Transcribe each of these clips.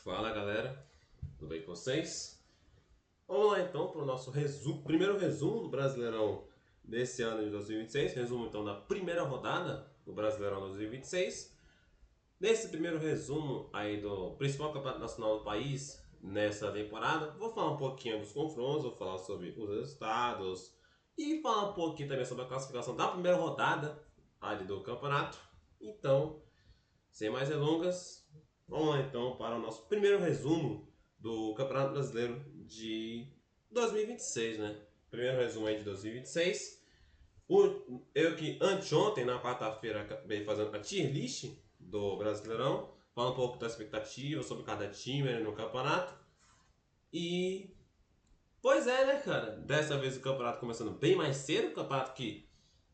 Fala galera, tudo bem com vocês? Vamos lá então para o nosso primeiro resumo do Brasileirão desse ano de 2026. Resumo então da primeira rodada do Brasileirão 2026. Nesse primeiro resumo aí do principal campeonato nacional do país nessa temporada, vou falar um pouquinho dos confrontos, vou falar sobre os resultados e falar um pouquinho também sobre a classificação da primeira rodada ali do campeonato. Então, sem mais delongas, vamos lá então para o nosso primeiro resumo do Campeonato Brasileiro de 2026, né? Primeiro resumo aí de 2026. Eu que anteontem, na quarta-feira, acabei fazendo a tier list do Brasileirão, falando um pouco da expectativa sobre cada time no campeonato. E pois é, né, cara? Dessa vez o campeonato começando bem mais cedo, o campeonato que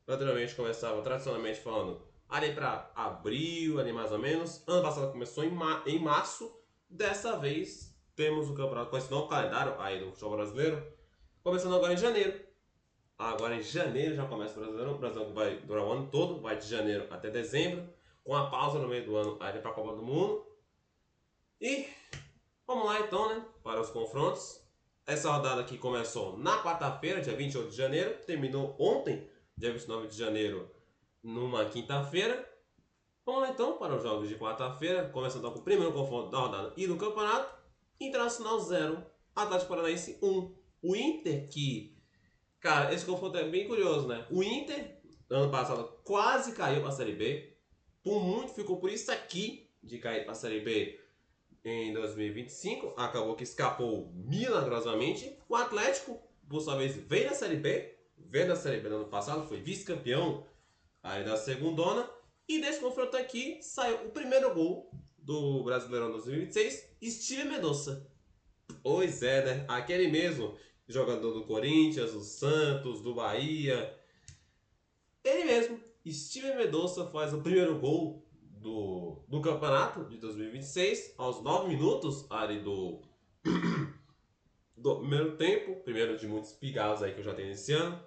naturalmente começava tradicionalmente falando ali para abril, ali mais ou menos. Ano passado começou em março. Dessa vez temos o campeonato com esse novo calendário aí do futebol brasileiro, começando agora em janeiro. Agora em janeiro já começa o Brasileirão. O Brasileirão vai durar o ano todo, vai de janeiro até dezembro, com a pausa no meio do ano aí para a Copa do Mundo. E vamos lá então, né, para os confrontos. Essa rodada aqui começou na quarta-feira, dia 28 de janeiro, terminou ontem, dia 29 de janeiro, numa quinta-feira. Vamos lá então para os jogos de quarta-feira, começando com o primeiro confronto da rodada e do campeonato. Internacional 0, Atlético Paranaense 1. O Inter que, cara, esse confronto é bem curioso, né? O Inter, ano passado, quase caiu para a Série B. Por muito, ficou por isso aqui de cair para a Série B em 2025. Acabou que escapou milagrosamente. O Atlético, por sua vez, veio da Série B. Veio da Série B no ano passado, foi vice-campeão aí da segundona. E desse confronto aqui saiu o primeiro gol do Brasileirão 2026, Steven Mendonça. Pois é, né? Aquele mesmo jogador do Corinthians, do Santos, do Bahia. Ele mesmo, Steven Mendonça, faz o primeiro gol do campeonato de 2026, aos 9 minutos ali do primeiro tempo, primeiro de muitos pigados aí que eu já tenho esse ano.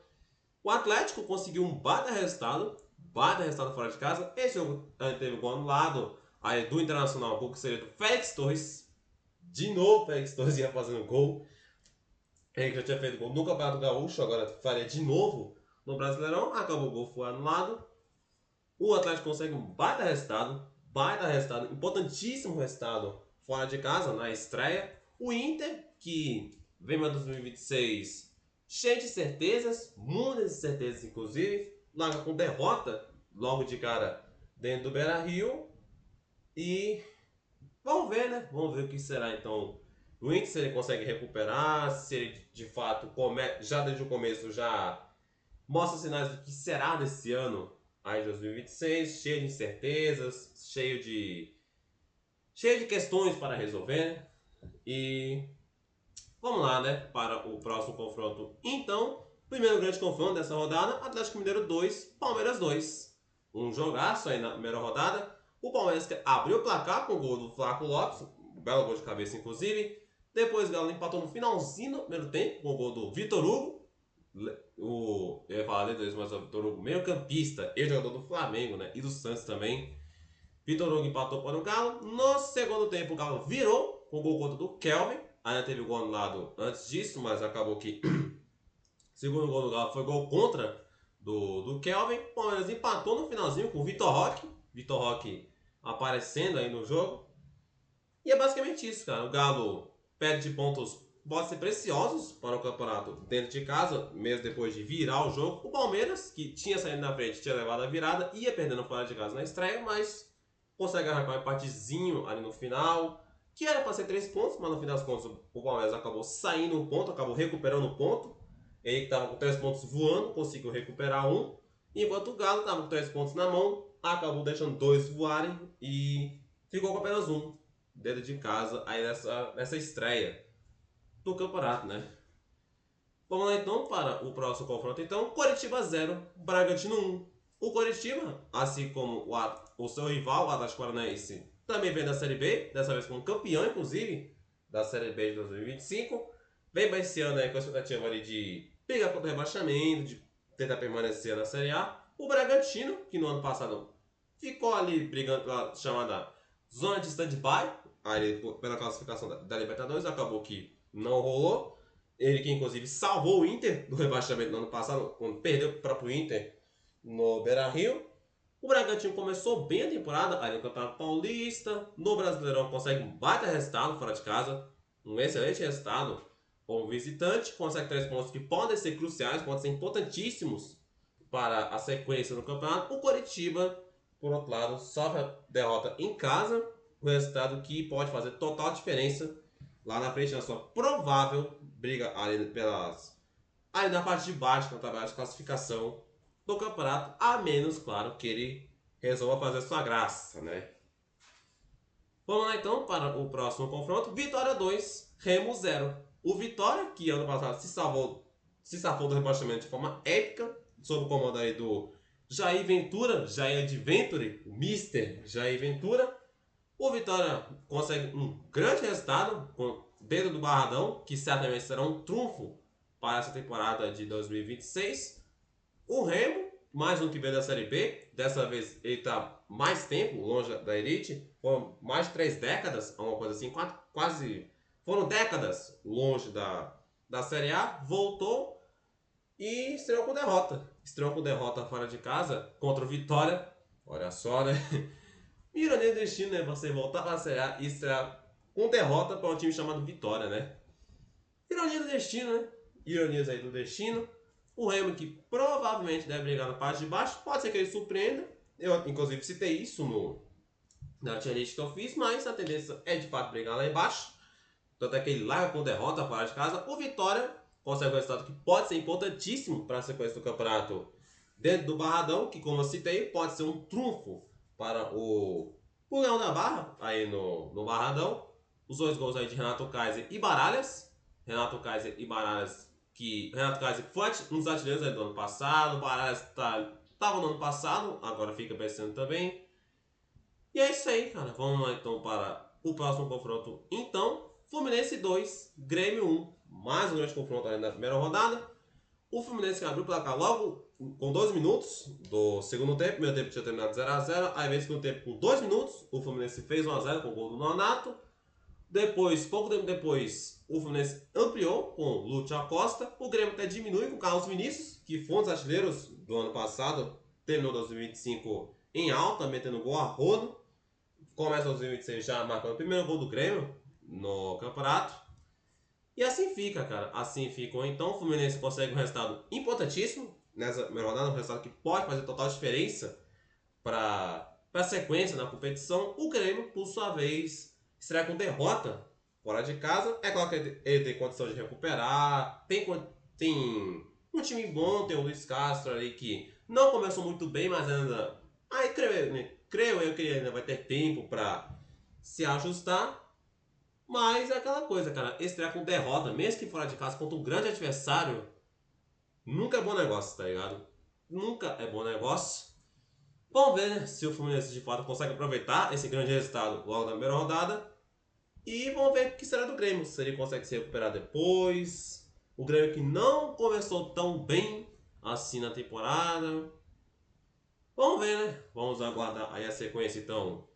O Atlético conseguiu um baita resultado fora de casa. Esse jogo teve um gol anulado aí do Internacional, um gol que seria do Félix Torres. De novo, o Félix Torres ia fazendo gol. Ele já tinha feito gol no Campeonato Gaúcho, agora faria de novo no Brasileirão. Acabou o gol, foi anulado. O Atlético consegue um baita resultado, importantíssimo resultado fora de casa, na estreia. O Inter, que vem para 2026 cheio de certezas, muitas certezas inclusive, larga com derrota logo de cara dentro do Beira-Rio. E vamos ver, né? Vamos ver o que será então o Inter, se ele consegue recuperar, se ele de fato já desde o começo já mostra sinais do que será desse ano aí de 2026, cheio de incertezas, cheio de questões para resolver, né? E vamos lá, né, para o próximo confronto. Então, primeiro grande confronto dessa rodada, Atlético Mineiro 2, Palmeiras 2. Um jogaço aí na primeira rodada. O Palmeiras abriu o placar com o gol do Flaco Lopes, um belo gol de cabeça inclusive. Depois o Galo empatou no finalzinho do primeiro tempo com o gol do Vitor Hugo. Eu ia falar de dois, mas o Vitor Hugo, meio campista, ex-jogador do Flamengo, né, e do Santos também. Vitor Hugo empatou para o Galo. No segundo tempo o Galo virou com o gol contra do Kelvin. Ainda teve o gol anulado antes disso, mas acabou que o segundo gol do Galo foi gol contra do Kelvin. O Palmeiras empatou no finalzinho com o Vitor Roque. Vitor Roque aparecendo aí no jogo. E é basicamente isso, cara. O Galo perde pontos, pode ser preciosos para o campeonato dentro de casa, mesmo depois de virar o jogo. O Palmeiras, que tinha saído na frente, tinha levado a virada, ia perdendo fora de casa na estreia, mas consegue arrancar um empatezinho ali no final, que era para ser 3 pontos, mas no fim das contas o Palmeiras acabou saindo um ponto, acabou recuperando um ponto. Ele que estava com 3 pontos voando, conseguiu recuperar um, enquanto o Galo estava com 3 pontos na mão, acabou deixando 2 voarem e ficou com apenas um dentro de casa aí nessa estreia do campeonato, né? Vamos lá então para o próximo confronto. Então, Coritiba 0, Bragantino 1. O Coritiba, assim como o seu rival, o Atlético Paranaense, também vem da Série B, dessa vez como campeão, inclusive, da Série B de 2025. Vem para esse ano aí com a expectativa ali de pegar contra o rebaixamento, de tentar permanecer na Série A. O Bragantino, que no ano passado ficou ali brigando pela chamada zona de stand-by, aí, pela classificação da Libertadores, acabou que não rolou. Ele que inclusive salvou o Inter do rebaixamento no ano passado, quando perdeu para o próprio Inter no Beira-Rio. O Bragantino começou bem a temporada, aí no Campeonato Paulista, no Brasileirão consegue um baita resultado fora de casa, um excelente resultado como visitante, consegue 3 pontos que podem ser cruciais, podem ser importantíssimos para a sequência no campeonato. O Coritiba, por outro lado, sofre a derrota em casa, um resultado que pode fazer total diferença lá na frente na sua provável briga ali na parte de baixo, na tabela de classificação do campeonato, a menos, claro, que ele resolva fazer sua graça, né? Vamos lá então para o próximo confronto. Vitória 2, Remo 0. O Vitória, que ano passado se safou do rebaixamento de forma épica, sob o comando aí do Jair Ventura, Jair Adventure, o Mister Jair Ventura. O Vitória consegue um grande resultado dentro do Barradão, que certamente será um trunfo para essa temporada de 2026. O Remo, mais um que veio da Série B, dessa vez ele está mais tempo longe da elite, foram mais de 3 décadas, uma coisa assim, quase foram décadas longe da Série A, voltou e estreou com derrota. Estreou com derrota fora de casa contra o Vitória, olha só, né? Ironia do destino, né? Você voltar para a Série A e estrear com derrota para um time chamado Vitória, né? Ironia do destino, né? Ironias aí do destino. O Remo, que provavelmente deve brigar na parte de baixo, pode ser que ele surpreenda. Eu, inclusive, citei isso na tier list que eu fiz, mas a tendência é de fato brigar lá embaixo. Tanto é que ele larga com derrota fora de casa. O Vitória consegue um resultado que pode ser importantíssimo para a sequência do campeonato dentro do Barradão, que, como eu citei, pode ser um trunfo para o Leão da Barra, aí no Barradão. Os 2 gols aí de Renato Kaiser e Baralhas. Renato Kaiser foi um dos artilheiros do ano passado. O Baralhas estava no ano passado, agora fica pensando também. E é isso aí, cara. Vamos lá então para o próximo confronto. Então, Fluminense 2, Grêmio 1. Mais um grande confronto ali na primeira rodada. O Fluminense abriu o placar logo com 2 minutos do segundo tempo. Primeiro tempo tinha terminado 0x0. Aí veio o segundo tempo com 2 minutos. O Fluminense fez 1x0 com o gol do Nonato. Depois, pouco tempo depois, o Fluminense ampliou com o Lúcio Acosta. O Grêmio até diminui com o Carlos Vinícius, que foi um dos artilheiros do ano passado. Terminou 2025 em alta, metendo gol a rodo. Começa 2026 já marcando o primeiro gol do Grêmio no campeonato. E assim fica, cara. Assim ficou. Então o Fluminense consegue um resultado importantíssimo nessa primeira rodada, um resultado que pode fazer total diferença para a sequência na competição. O Grêmio, por sua vez, estreia com derrota fora de casa. É claro que ele tem condição de recuperar, tem um time bom, tem o Luiz Castro ali que não começou muito bem, mas ainda... Aí creio eu que ele ainda vai ter tempo para se ajustar. Mas é aquela coisa, cara, estrear com derrota, mesmo que fora de casa, contra um grande adversário, nunca é bom negócio, tá ligado? Nunca é bom negócio. Vamos ver, né, se o Fluminense de fato consegue aproveitar esse grande resultado logo na primeira rodada. E vamos ver o que será do Grêmio, se ele consegue se recuperar depois. O Grêmio que não começou tão bem assim na temporada. Vamos ver, né? Vamos aguardar aí a sequência então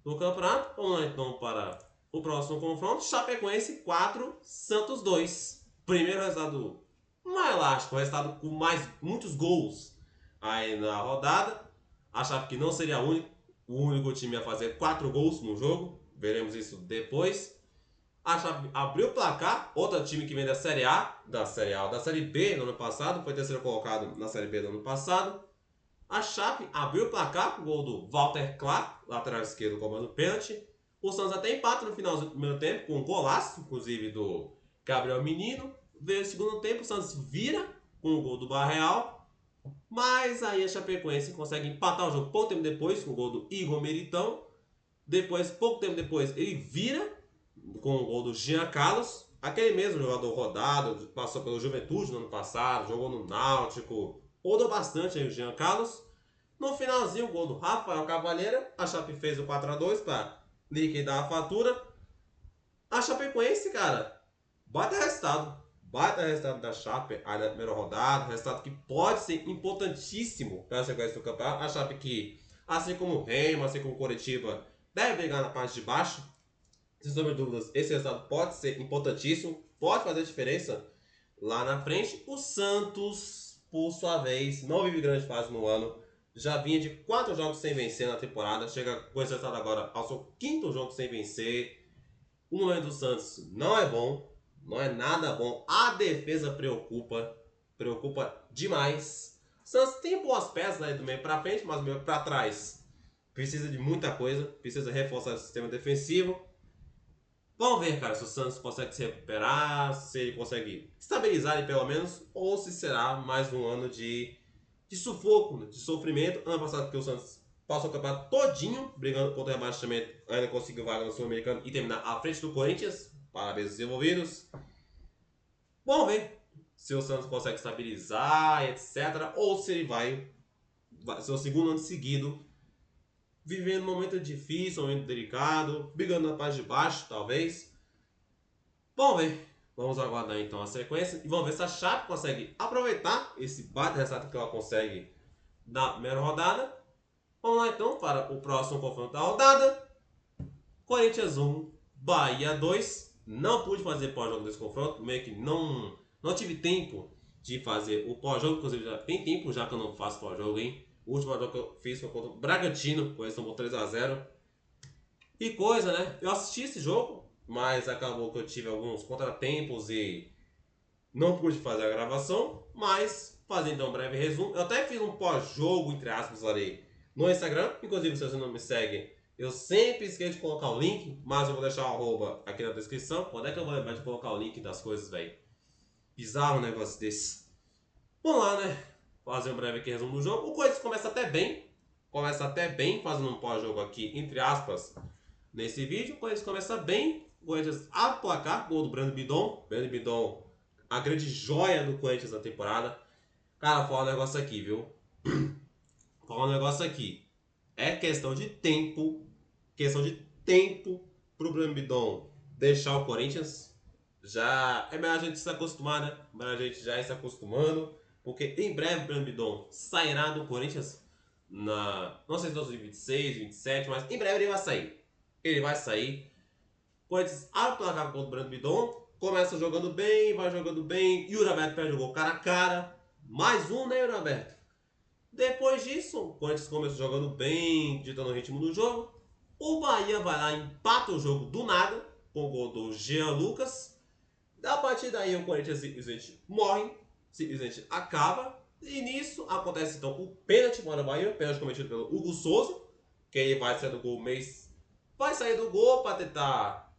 do campeonato. Vamos lá então para o próximo confronto. Chapecoense 4, Santos 2. Primeiro resultado mais elástico, resultado com muitos gols aí na rodada. Achava que não seria o único time a fazer 4 gols no jogo. Veremos isso depois. A Chape abriu o placar. Outro time que vem da Série A, da Série B no ano passado. Foi terceiro colocado na Série B do ano passado. A Chape abriu o placar com o gol do Walter Clark, lateral esquerdo, cobrando pênalti. O Santos até empata no final do primeiro tempo, com um golaço, inclusive, do Gabriel Menino. Veio o segundo tempo, o Santos vira com o gol do Barreal. Mas aí a Chapecoense consegue empatar o jogo pouco tempo depois, com o gol do Igor Meritão. Depois, pouco tempo depois, ele vira com o gol do Jean Carlos. Aquele mesmo jogador rodado, passou pelo Juventude no ano passado, jogou no Náutico. Rodou bastante aí o Jean Carlos. No finalzinho, o gol do Rafael Cavalheira. A Chape fez o 4x2 para liquidar a fatura. A Chapecoense, cara, baita resultado da Chape aí na primeira rodada. Resultado que pode ser importantíssimo para a sequência do campeonato. A Chape que, assim como o Remo, assim como o Coritiba, deve brigar na parte de baixo sem sombra de dúvidas, esse resultado pode ser importantíssimo, pode fazer diferença lá na frente. O Santos, por sua vez, não vive grande fase no ano. Já vinha de 4 jogos sem vencer na temporada. Chega com esse resultado agora ao seu 5º jogo sem vencer. O momento do Santos não é bom. Não é nada bom. A defesa preocupa. Preocupa demais. O Santos tem boas peças aí do meio pra frente, mas do meio pra trás precisa de muita coisa. Precisa reforçar o sistema defensivo. Vamos ver, cara, se o Santos consegue se recuperar, se ele consegue estabilizar ele pelo menos, ou se será mais um ano de sufoco, de sofrimento. Ano passado, que o Santos passou o campeonato todinho brigando contra o rebaixamento, ainda conseguiu vaga no Sul-Americano e terminar à frente do Corinthians. Parabéns aos envolvidos. Vamos ver se o Santos consegue estabilizar, etc. Ou se ele vai ser o segundo ano seguido vivendo um momento difícil, um momento delicado, brigando na parte de baixo, talvez. Vamos ver. Vamos aguardar então a sequência e vamos ver se a Chape consegue aproveitar esse bate resultado que ela consegue na primeira rodada. Vamos lá então para o próximo confronto da rodada. Corinthians 1, Bahia 2. Não pude fazer pós-jogo desse confronto, meio que não tive tempo de fazer o pós-jogo, inclusive já tem tempo já que eu não faço pós-jogo, hein? O último jogo que eu fiz foi contra o Bragantino, com esse tomou 3-0. E coisa, né? Eu assisti esse jogo, mas acabou que eu tive alguns contratempos e não pude fazer a gravação. Mas, fazendo então um breve resumo, eu até fiz um pós-jogo, entre aspas, ali no Instagram. Inclusive, se você não me segue, eu sempre esqueço de colocar o link, mas eu vou deixar o arroba aqui na descrição. Quando é que eu vou lembrar de colocar o link das coisas, velho? Bizarro um negócio desse. Vamos lá, né? Fazer um breve aqui resumo do jogo. O Corinthians começa até bem, fazendo um pós-jogo aqui, entre aspas, nesse vídeo. O Corinthians começa bem, o Corinthians abre o placar, gol do Brando Bidon. Brando Bidon, a grande joia do Corinthians na temporada. Cara, vou falar um negócio aqui, viu? Vou falar um negócio aqui. É questão de tempo pro Brando Bidon deixar o Corinthians. Já é melhor a gente se acostumar, né? Melhor a gente já ir se acostumando. Porque em breve o Brando Bidon sairá do Corinthians. Não sei se 2026, 27, mas em breve ele vai sair. Ele vai sair. Corinthians abre o placar contra o Brando Bidon. Começa jogando bem, vai jogando bem. Yuri Alberto perde o gol cara a cara. Mais um, né, Yuri Alberto? Depois disso, o Corinthians começa jogando bem, ditando o ritmo do jogo. O Bahia vai lá e empata o jogo do nada, com o gol do Jean Lucas. A partir daí, o Corinthians simplesmente morre, simplesmente acaba. E nisso acontece então o pênalti para o Bahia, pênalti cometido pelo Hugo Souza, que ele vai sair do gol vai sair do gol para tentar.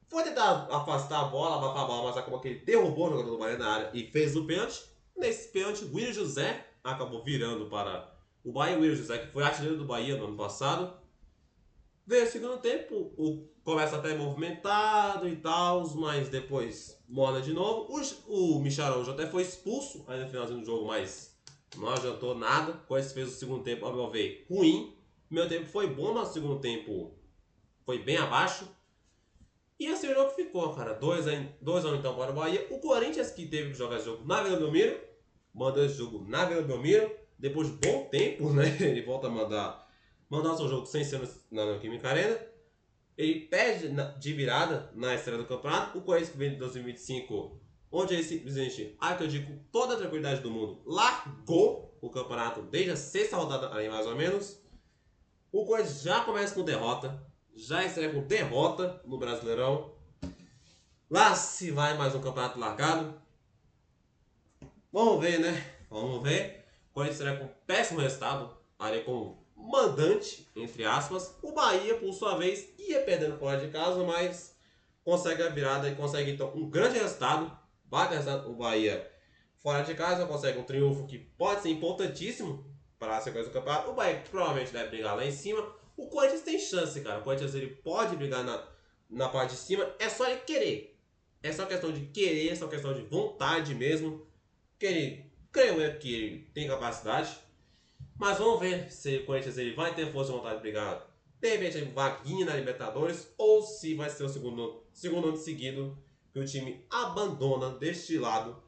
Foi tentar afastar a bola, abafar a bola, mas acabou que ele derrubou o jogador do Bahia na área e fez o pênalti. Nesse pênalti, o William José acabou virando para o Bahia. O William José, que foi artilheiro do Bahia no ano passado. Veio o segundo tempo, começa até movimentado e tal, mas depois morna de novo. O Michel Araújo até foi expulso aí no finalzinho do jogo, mas não adiantou nada. Coisa fez o segundo tempo, ao meu ver, ruim. Meu tempo foi bom, mas o segundo tempo foi bem abaixo. E assim o jogo ficou, cara. 2-1 então para o Bahia. O Corinthians, que teve que jogar esse jogo na Vila Belmiro, mandou esse jogo na Vila Belmiro. Depois de bom tempo, né? Ele volta a mandar o seu jogo sem ser na Neoquímica Arena. Ele perde de virada na estreia do campeonato. O Corinthians, que vem de 2025, onde ele simplesmente, que eu digo com toda a tranquilidade do mundo, largou o campeonato desde a sexta rodada ali, mais ou menos. O Corinthians já começa com derrota. Já estreia com derrota no Brasileirão. Lá se vai mais um campeonato largado. Vamos ver, né? Vamos ver. O Corinthians estreia com péssimo resultado. Ali com mandante, entre aspas. O Bahia, por sua vez, ia perdendo fora de casa, mas consegue a virada e consegue então um grande resultado. Bate o Bahia fora de casa, consegue um triunfo que pode ser importantíssimo para a sequência do campeonato. O Bahia provavelmente deve brigar lá em cima. O Corinthians tem chance, cara. O Corinthians ele pode brigar na parte de cima. É só ele querer. É só questão de querer, é só questão de vontade mesmo. Creio eu que ele tem capacidade. Mas vamos ver se o Corinthians ele vai ter força e vontade de brigar. De repente, vaguinha na Libertadores. Ou se vai ser o segundo ano seguido que o time abandona deste lado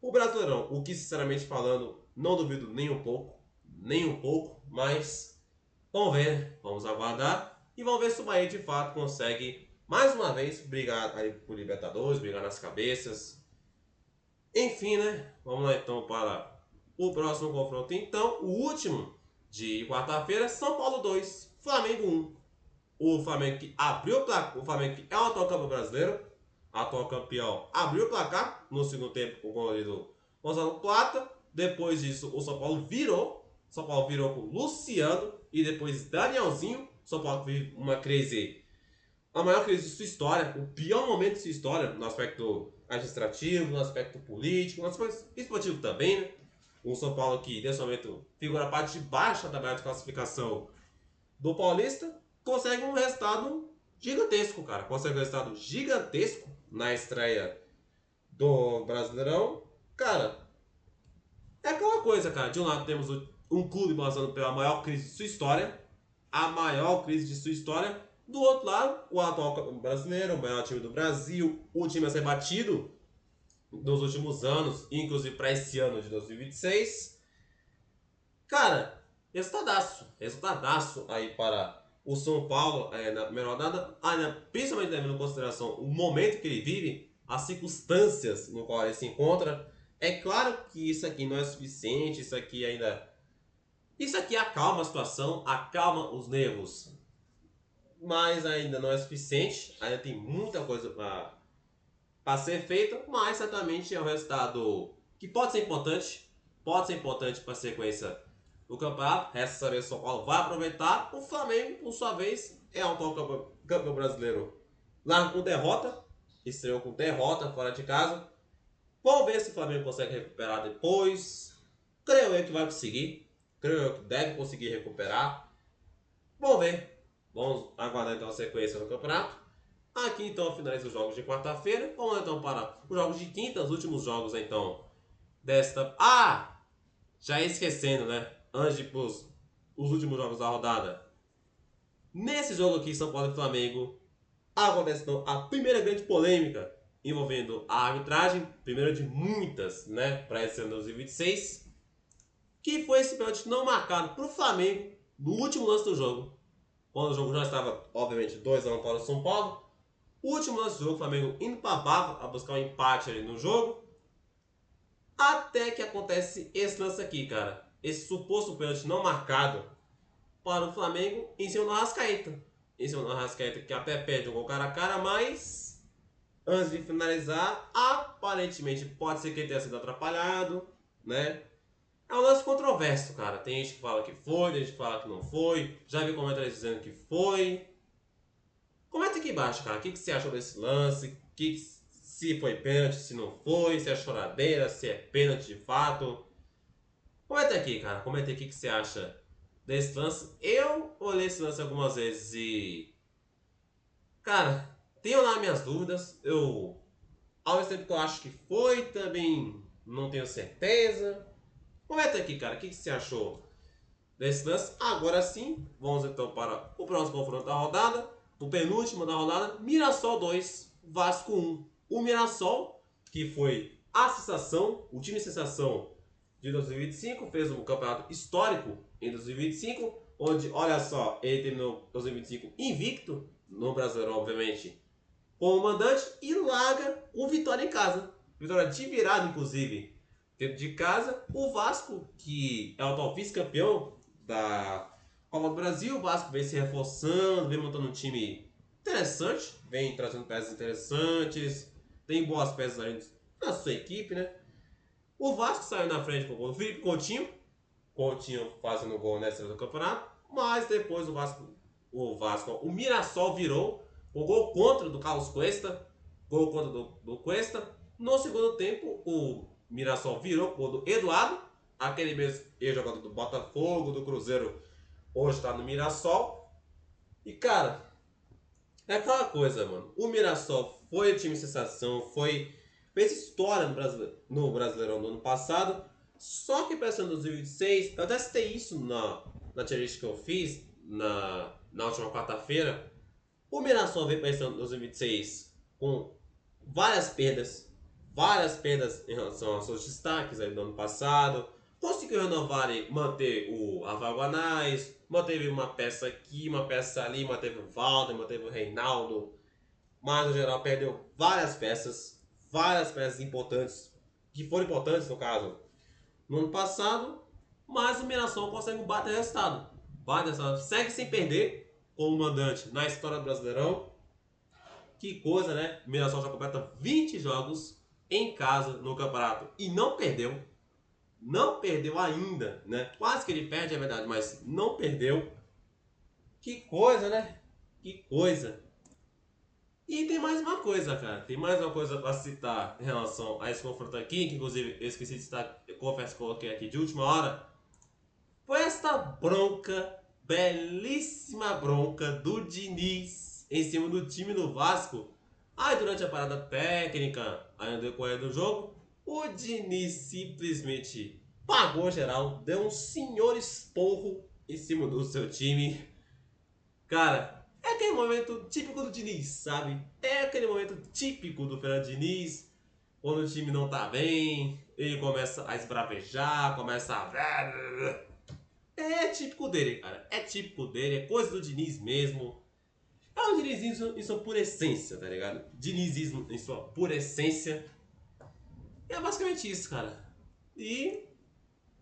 o Brasileirão. O que, sinceramente falando, não duvido nem um pouco. Nem um pouco, mas vamos ver, vamos aguardar e vamos ver se o Bahia de fato consegue mais uma vez brigar aí por Libertadores, brigar nas cabeças. Enfim, né? Vamos lá então para o próximo confronto. Então, o último de quarta-feira, São Paulo 2, Flamengo 1. O Flamengo que abriu o placar, o Flamengo que é o atual campeão brasileiro, atual campeão, abriu o placar no segundo tempo com o gol do Gonzalo Plata. Depois disso, o São Paulo virou. São Paulo virou com Luciano e depois Danielzinho. São Paulo vive uma crise, a maior crise de sua história, o pior momento de sua história, no aspecto administrativo, no aspecto político, no aspecto esportivo também, né? O São Paulo que, nesse momento, figura a parte de baixo da tabela de classificação do Paulista, consegue um resultado gigantesco, cara. Consegue um resultado gigantesco na estreia do Brasileirão. Cara, é aquela coisa, cara. De um lado temos um clube passando pela maior crise de sua história, a maior crise de sua história. Do outro lado, o atual brasileiro, o maior time do Brasil, o time a ser batido nos últimos anos, inclusive para esse ano de 2026. Cara, resultadaço aí para o São Paulo na primeira rodada, principalmente levando em consideração o momento que ele vive, as circunstâncias no qual ele se encontra. É claro que isso aqui não é suficiente, isso aqui acalma a situação, acalma os nervos, mas ainda não é suficiente, ainda tem muita coisa para ser feita, mas certamente é um resultado que pode ser importante para a sequência do campeonato. Resta saber se o São Paulo vai aproveitar. O Flamengo, por sua vez, é o atual campeão brasileiro. Larga com derrota, estreou com derrota fora de casa. Vamos ver se o Flamengo consegue recuperar depois. Creio eu que vai conseguir. Creio eu que deve conseguir recuperar. Vamos ver. Vamos aguardar então a sequência do campeonato. Aqui então finaliza os jogos de quarta-feira. Vamos então para os jogos de quinta, os últimos jogos então desta. Já esquecendo, né? Antes de os últimos jogos da rodada. Nesse jogo aqui, São Paulo e Flamengo, acontece então a primeira grande polêmica envolvendo a arbitragem, primeira de muitas, né, para esse ano de 2026, que foi esse pênalti não marcado para o Flamengo no último lance do jogo, quando o jogo já estava, obviamente, 2-1 para o São Paulo. O último lance do jogo, o Flamengo indo para a barra a buscar um empate ali no jogo, até que acontece esse lance aqui, cara. Esse suposto pênalti não marcado para o Flamengo em cima do Arrascaeta. Em cima do Arrascaeta, que até perde um gol cara a cara, mas antes de finalizar, aparentemente pode ser que ele tenha sido atrapalhado, né? É um lance controverso, cara. Tem gente que fala que foi, tem gente que fala que não foi. Já vi comentários dizendo que foi. Comenta aqui embaixo, cara. O que você achou desse lance? Se foi pênalti, se não foi, se é choradeira, se é pênalti de fato. Comenta aqui, cara. Comenta aqui o que você acha desse lance. Eu olhei esse lance algumas vezes e... Cara, tenho lá minhas dúvidas. Ao mesmo tempo que eu acho que foi, também não tenho certeza. Comenta aqui, cara. O que você achou desse lance? Agora sim, vamos então para o próximo confronto da rodada. O penúltimo da rodada. Mirassol 2, Vasco 1. O Mirassol, que foi a sensação, o time sensação de 2025, fez um campeonato histórico em 2025, onde, olha só, ele terminou 2025 invicto no Brasileirão, obviamente, como mandante, e larga o Vitória em casa. Vitória de virada, inclusive, dentro de casa. O Vasco, que é o atual vice-campeão da Copa do Brasil, o Vasco vem se reforçando, vem montando um time interessante, vem trazendo peças interessantes, tem boas peças ali na sua equipe, né? O Vasco saiu na frente com o gol do Felipe Coutinho. Coutinho fazendo gol nessa do campeonato. Mas depois o Mirassol virou. O gol contra do Carlos Cuesta. Gol contra do Cuesta. No segundo tempo, o Mirassol virou com o gol do Eduardo. Aquele mesmo ex-jogador do Botafogo, do Cruzeiro. Hoje está no Mirassol. E cara, é aquela coisa, mano. O Mirassol foi o time sensação. Fez história no Brasileirão do ano passado. Só que para esse ano 2026, eu até citei isso na tier list que eu fiz na última quarta-feira. O Mirassol veio para esse ano 2026 com várias perdas em relação aos seus destaques aí do ano passado. Conseguiu renovar e manter o Rafael Guanais, manteve uma peça aqui, uma peça ali, manteve o Valder, manteve o Reinaldo. mas no geral perdeu várias peças importantes, que foram importantes no caso no ano passado, mas o Mirassol consegue bater resultado. Segue sem perder como mandante na história do Brasileirão. Que coisa, né? O Mirassol já completa 20 jogos em casa no campeonato e não perdeu. Não perdeu ainda, né? Quase que ele perde, é verdade, mas não perdeu. Que coisa, né? Que coisa. E tem mais uma coisa, cara. Tem mais uma coisa pra citar em relação a esse confronto aqui, que inclusive eu esqueci de citar, eu confesso que coloquei aqui de última hora. Foi esta bronca, belíssima bronca do Diniz em cima do time do Vasco. Aí durante a parada técnica, aí no decorrer do jogo, o Diniz simplesmente pagou geral, deu um senhor esporro em cima do seu time. Cara, é aquele momento típico do Diniz, sabe? É aquele momento típico do Fernando Diniz, quando o time não tá bem, ele começa a esbravejar, começa a... É típico dele, cara. É típico dele, é coisa do Diniz mesmo. É o dinizismo em sua pura essência, tá ligado? Dinizismo em sua pura essência. E é basicamente isso, cara. E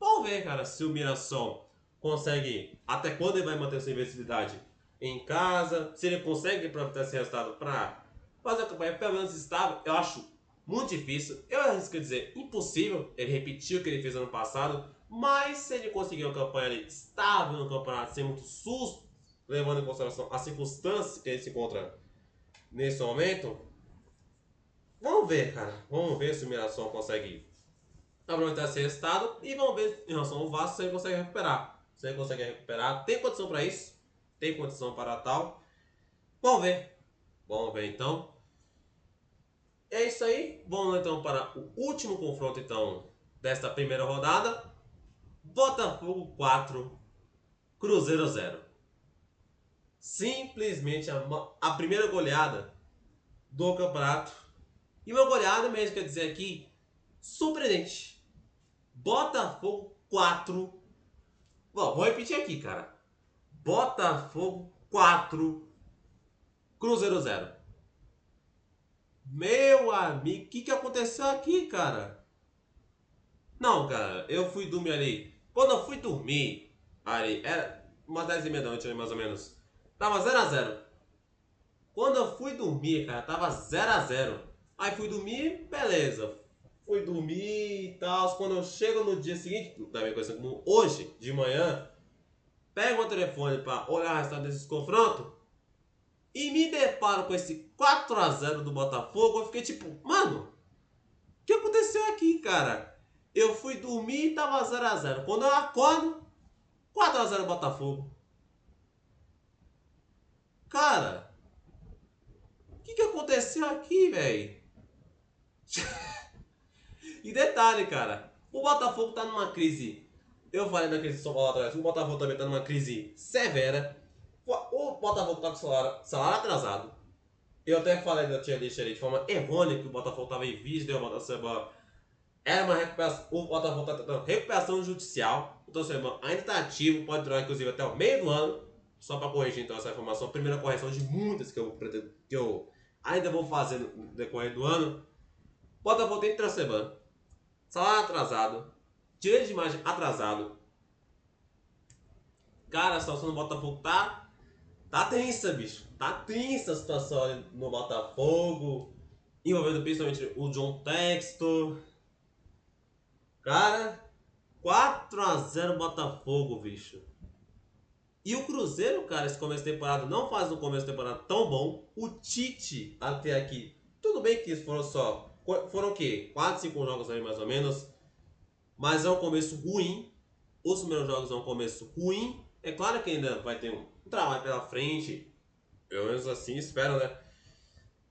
vamos ver, cara, se o Mirassol consegue, até quando ele vai manter sua invencibilidade em casa, se ele consegue aproveitar esse resultado pra fazer a campanha pelo menos estável. Eu acho muito difícil, eu arrisco dizer impossível ele repetir o que ele fez ano passado, mas se ele conseguir uma campanha ali estável no campeonato, sem muito susto, levando em consideração as circunstâncias que ele se encontra nesse momento, vamos ver, cara. Vamos ver se o Mirassol consegue aproveitar esse resultado e vamos ver em relação ao Vasco se ele consegue recuperar. Se ele consegue recuperar, tem condição para isso, tem condição para tal. Vamos ver. Vamos ver então. É isso aí. Vamos então para o último confronto então desta primeira rodada. Botafogo 4, Cruzeiro 0. Simplesmente a primeira goleada do campeonato. E uma goleada mesmo, quer dizer aqui, surpreendente. Botafogo 4. Bom, vou repetir aqui, cara. Botafogo 4, Cruzeiro 0. Meu amigo, o que aconteceu aqui, cara? Não, cara, eu fui dormir ali. Quando eu fui dormir, ali, era umas 10h30 da noite, mais ou menos. Tava 0x0. Quando eu fui dormir, cara, tava 0x0. Aí fui dormir, beleza. Fui dormir e tal. Quando eu chego no dia seguinte, também conhecido como hoje, de manhã, pego o telefone pra olhar o resultado desses confrontos e me deparo com esse 4x0 do Botafogo. Eu fiquei tipo, mano, o que aconteceu aqui, cara? Eu fui dormir e tava 0x0. Quando eu acordo, 4x0 Botafogo. Cara, o que aconteceu aqui, velho? E detalhe, cara, o Botafogo tá numa crise. Eu falei da crise de São Paulo atrás, o Botafogo também tá numa crise severa. O Botafogo tá com salário atrasado. Eu até falei da tia lista ali de forma errônea que o Botafogo tava em vídeo, deu uma Botafogo. Era uma recuperação. O Botafogo tá tentando recuperação judicial. O torcedor ainda tá ativo, pode durar inclusive até o meio do ano. Só para corrigir então essa informação. Primeira correção de muitas que eu ainda vou fazer no decorrer do ano. O Botafogo tem transferban, salário atrasado, direito de imagem atrasado. Cara, a situação do Botafogo tá tensa, bicho. Tá tensa a situação ali no Botafogo. Envolvendo principalmente o John Textor. Cara, 4x0 Botafogo, bicho. E o Cruzeiro, cara, esse começo de temporada não faz um começo de temporada tão bom. O Tite, até aqui, tudo bem que foram só... Foram o quê? 4, 5 jogos aí, mais ou menos. Mas é um começo ruim. Os primeiros jogos é um começo ruim. É claro que ainda vai ter um trabalho pela frente. Pelo menos assim, espero, né?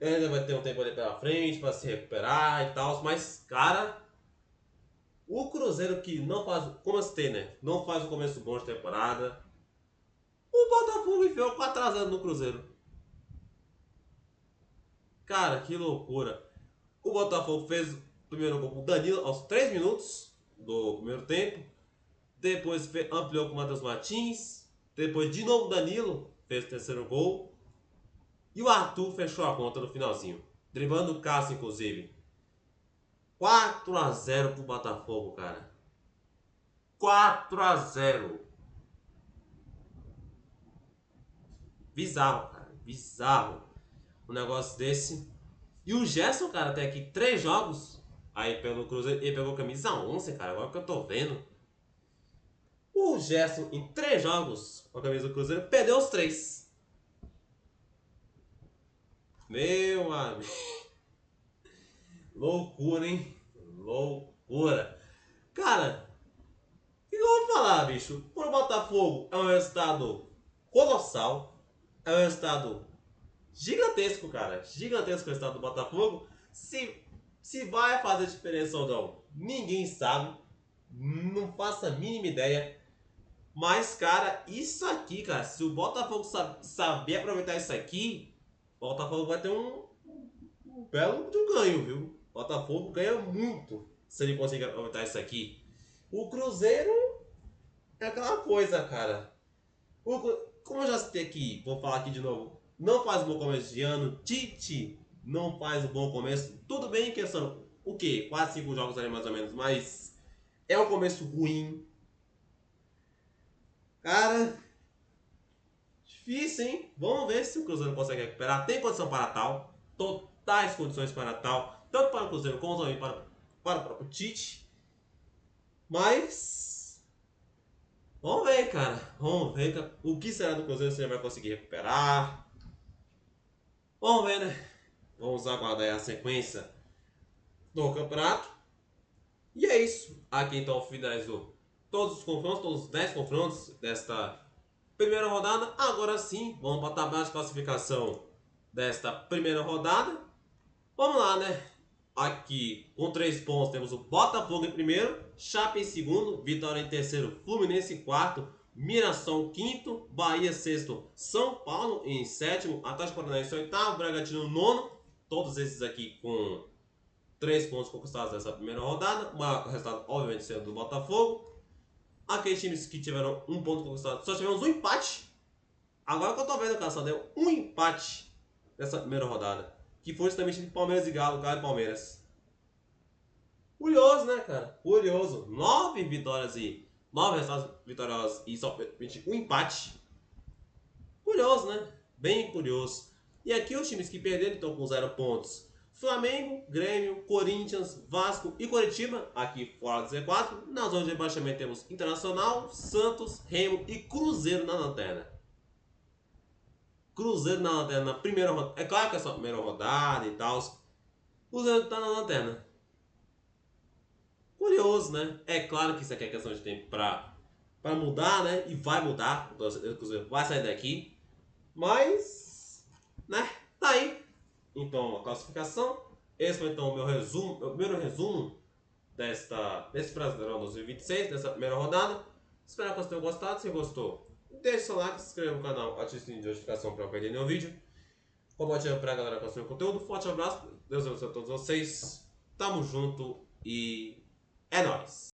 Ainda vai ter um tempo ali pela frente para se recuperar e tal. Mas, cara, o Cruzeiro que não faz, como eu citei, né? Não faz um começo bom de temporada. O Botafogo enfiou 4x0 no Cruzeiro. Cara, que loucura. O Botafogo fez o primeiro gol com o Danilo aos 3 minutos do primeiro tempo. Depois ampliou com o Matheus Martins. Depois de novo o Danilo fez o terceiro gol. E o Arthur fechou a conta no finalzinho. Driblando o Cássio, inclusive. 4-0 pro Botafogo, cara. 4-0. Bizarro, cara. Bizarro. Um negócio desse. E o Gerson, cara, tem aqui 3 jogos. Aí pelo Cruzeiro. Ele pegou camisa 11, cara. Agora que eu tô vendo. O Gerson, em 3 jogos com a camisa do Cruzeiro, perdeu os 3. Meu amigo. Loucura, hein? Loucura. Cara, o que eu vou falar, bicho? Pro Botafogo é um resultado colossal. É um resultado gigantesco, cara. Gigantesco o resultado do Botafogo. Se vai fazer diferença ou não, ninguém sabe. Não faço a mínima ideia. Mas, cara, isso aqui, cara, se o Botafogo saber aproveitar isso aqui, o Botafogo vai ter um belo de um ganho, viu? O Botafogo ganha muito se ele conseguir aproveitar isso aqui. O Cruzeiro é aquela coisa, cara. Como eu já citei aqui, vou falar aqui de novo. Não faz um bom começo de ano. Tite não faz um bom começo. Tudo bem que são o quê? 4, 5 jogos ali mais ou menos. Mas é um começo ruim. Cara, difícil, hein? Vamos ver se o Cruzeiro consegue recuperar. Tem condição para tal. Totais condições para tal. Tanto para o Cruzeiro como também para o próprio Tite. Mas vamos ver, cara. Vamos ver o que será do Cruzeiro, se ele vai conseguir recuperar. Vamos ver, né? Vamos aguardar a sequência do campeonato. E é isso. Aqui então finalizou todos os confrontos, todos os 10 confrontos desta primeira rodada. Agora sim, vamos para a tabela de classificação desta primeira rodada. Vamos lá, né? Aqui com 3 pontos temos o Botafogo em primeiro, Chape em segundo, Vitória em terceiro, Fluminense em quarto, Mirassol quinto, Bahia sexto, São Paulo em sétimo, Atlético Paranaense em oitavo, Bragantino nono. Todos esses aqui com 3 pontos conquistados nessa primeira rodada. O resultado, obviamente, sendo do Botafogo. Aqueles times que tiveram um ponto conquistado, só tivemos um empate. Agora que eu tô vendo, cara, só deu um empate nessa primeira rodada. Que foi justamente de Palmeiras e Galo, Galo e Palmeiras. Curioso, né, cara? Curioso. 9 vitórias e 9 resultados vitoriosos e só um empate. Curioso, né? Bem curioso. E aqui os times que perderam estão com 0 pontos. Flamengo, Grêmio, Corinthians, Vasco e Coritiba, aqui fora do Z4. Na zona de rebaixamento temos Internacional, Santos, Remo e Cruzeiro na lanterna. Cruzeiro na lanterna na primeira rodada. É claro que é só a primeira rodada e tal. Cruzeiro tá na lanterna. Curioso, né? É claro que isso aqui é questão de tempo pra mudar, né? E vai mudar. O Cruzeiro vai sair daqui. Mas, né? Tá aí. Então, a classificação. Esse foi então o meu primeiro resumo desse Brasileirão 2026, dessa primeira rodada. Espero que vocês tenham gostado. Se gostou, deixe seu like, se inscreva no canal, ative o sininho de notificação para não perder nenhum vídeo. Compartilhe pra galera com o seu conteúdo. Forte abraço. Deus abençoe a todos vocês. Tamo junto e é nóis.